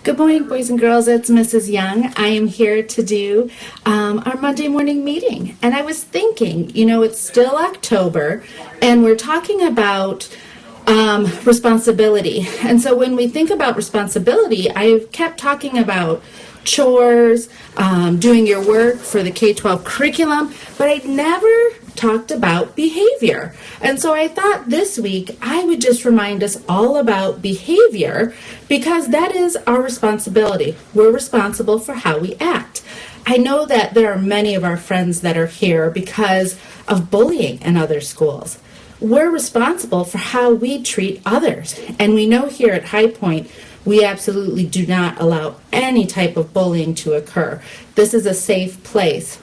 Good morning, boys and girls. It's Mrs. Young. I am here to do our Monday morning meeting. And I was thinking, it's still October, and we're talking about responsibility. And so when we think about responsibility, I've kept talking about chores, doing your work for the K-12 curriculum, but I never talked about behavior. And so I thought this week I would just remind us all about behavior because that is our responsibility. We're responsible for how we act. I know that there are many of our friends that are here because of bullying in other schools. We're responsible for how we treat others. And we know here at High Point, we absolutely do not allow any type of bullying to occur. This is a safe place.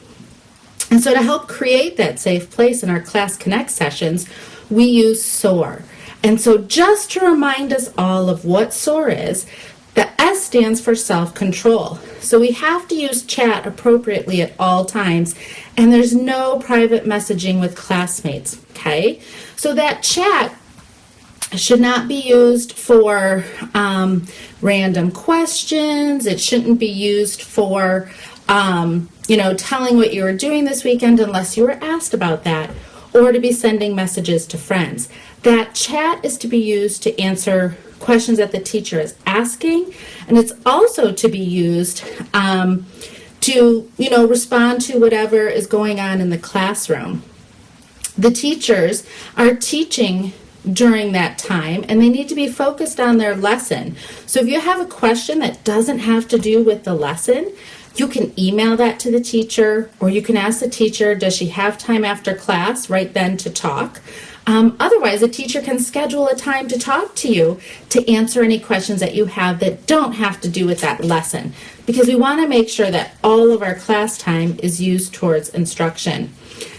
And so to help create that safe place in our Class Connect sessions, we use SOAR. And so just to remind us all of what SOAR is, the S stands for self-control. So we have to use chat appropriately at all times, and there's no private messaging with classmates, okay? So that chat should not be used for random questions. It shouldn't be used for telling what you were doing this weekend unless you were asked about that, or to be sending messages to friends. That chat is to be used to answer questions that the teacher is asking, and it's also to be used to respond to whatever is going on in the classroom. The teachers are teaching during that time, and they need to be focused on their lesson. So if you have a question that doesn't have to do with the lesson, you can email that to the teacher, or you can ask the teacher, does she have time after class right then to talk? Otherwise, a teacher can schedule a time to talk to you to answer any questions that you have that don't have to do with that lesson, because we want to make sure that all of our class time is used towards instruction.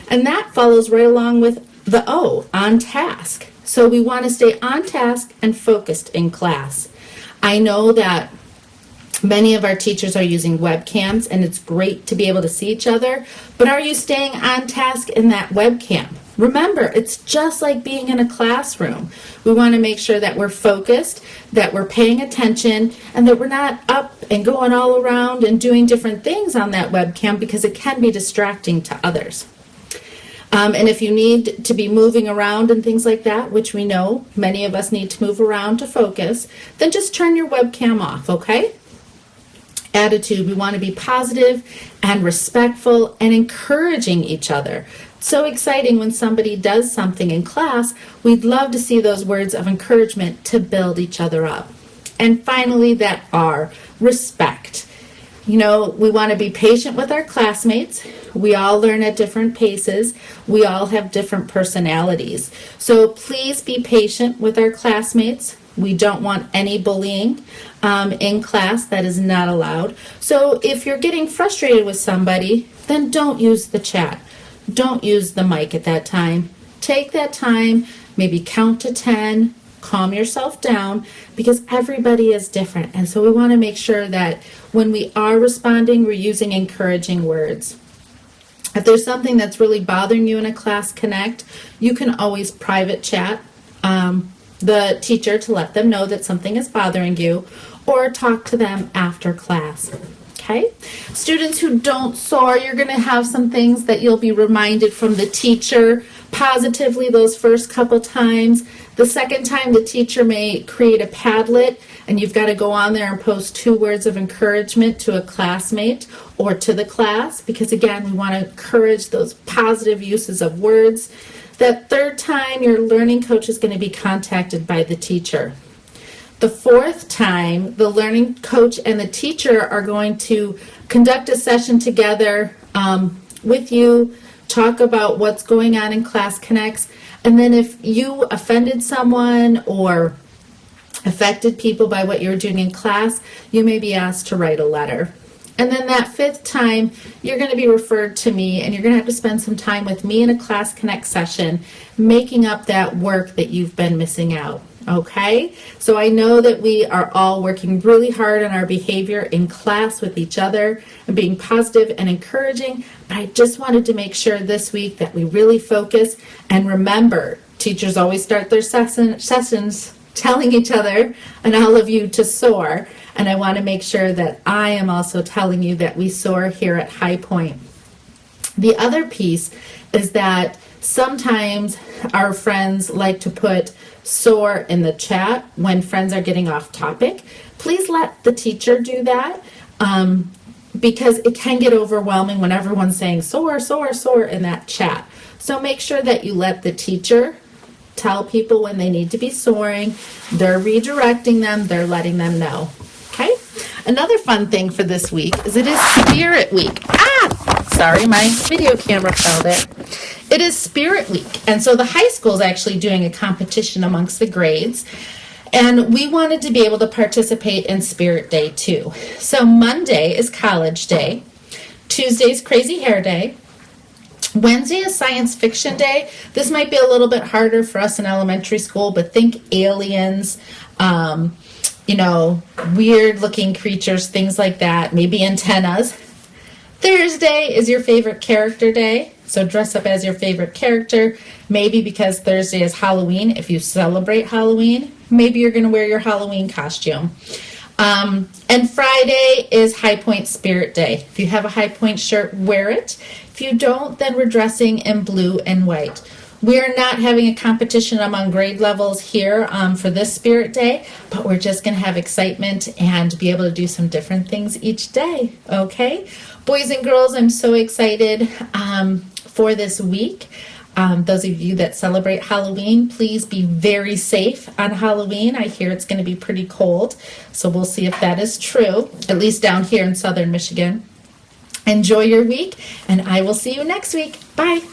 And that follows right along with the O, on task. So we want to stay on task and focused in class. I know that many of our teachers are using webcams, and it's great to be able to see each other, but are you staying on task in that webcam? Remember, it's just like being in a classroom. We want to make sure that we're focused, that we're paying attention, and that we're not up and going all around and doing different things on that webcam, because it can be distracting to others. And if you need to be moving around and things like that, which we know many of us need to move around to focus, then just turn your webcam off, okay? Attitude, we want to be positive and respectful and encouraging each other. So exciting when somebody does something in class. We'd love to see those words of encouragement to build each other up. And finally, that R, respect. We want to be patient with our classmates. We all learn at different paces. We all have different personalities. So please be patient with our classmates. We don't want any bullying in class. That is not allowed. So if you're getting frustrated with somebody, then don't use the chat. Don't use the mic at that time. Take that time, maybe count to 10, calm yourself down, because everybody is different. And so we want to make sure that when we are responding, we're using encouraging words. If there's something that's really bothering you in a Class Connect, you can always private chat the teacher to let them know that something is bothering you, or talk to them after class. Okay? Students who don't SOAR, you're going to have some things that you'll be reminded from the teacher positively those first couple times. The second time, the teacher may create a Padlet, and you've got to go on there and post 2 words of encouragement to a classmate or to the class, because again, we want to encourage those positive uses of words. That third time, your learning coach is going to be contacted by the teacher. The fourth time, the learning coach and the teacher are going to conduct a session together with you, talk about what's going on in Class Connects, and then if you offended someone or affected people by what you're doing in class, you may be asked to write a letter. And then that fifth time, you're going to be referred to me, and you're going to have to spend some time with me in a Class Connect session, making up that work that you've been missing out. Okay? So I know that we are all working really hard on our behavior in class with each other and being positive and encouraging, but I just wanted to make sure this week that we really focus and remember, teachers always start their sessions telling each other and all of you to SOAR. and I want to make sure that I am also telling you that we soar here at High Point. The other piece is that sometimes our friends like to put soar in the chat when friends are getting off topic. Please let the teacher do that, because it can get overwhelming when everyone's saying soar, soar, soar in that chat. So make sure that you let the teacher tell people when they need to be soaring. They're redirecting them, they're letting them know. Okay? Another fun thing for this week is it is Spirit Week. Sorry, my video camera fell there. It is Spirit Week. And so the high school is actually doing a competition amongst the grades. And we wanted to be able to participate in Spirit Day too. So Monday is College Day. Tuesday is Crazy Hair Day. Wednesday is Science Fiction Day. This might be a little bit harder for us in elementary school, but think aliens, weird looking creatures, things like that, maybe antennas. Thursday is your favorite character day. So dress up as your favorite character, maybe because Thursday is Halloween. If you celebrate Halloween, maybe you're going to wear your Halloween costume. And Friday is High Point Spirit Day. If you have a High Point shirt, wear it. If you don't, then we're dressing in blue and white. We're not having a competition among grade levels here for this Spirit Day, but we're just going to have excitement and be able to do some different things each day, okay? Boys and girls, I'm so excited for this week. Those of you that celebrate Halloween, please be very safe on Halloween. I hear it's going to be pretty cold, so we'll see if that is true, at least down here in southern Michigan. Enjoy your week, and I will see you next week. Bye.